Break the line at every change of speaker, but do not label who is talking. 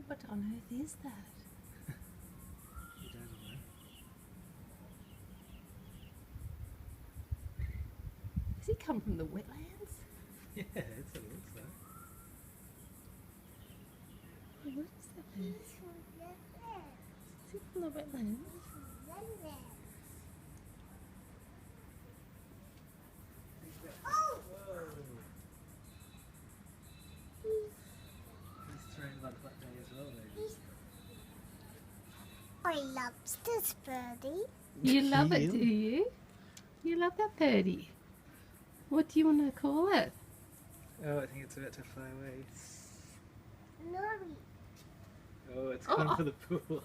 What on earth is that?
You don't know.
Does he come from the wetlands?
Yeah, it's a looks like.
Oh, what is that bird? Is he from the wetlands?
Whoa! He's throwing like that day as well, maybe.
I love this birdie.
You love it, do you? You love that birdie. What do you want to call it?
Oh, I think it's about to fly away.
Nori.
Oh, it's going for the pool.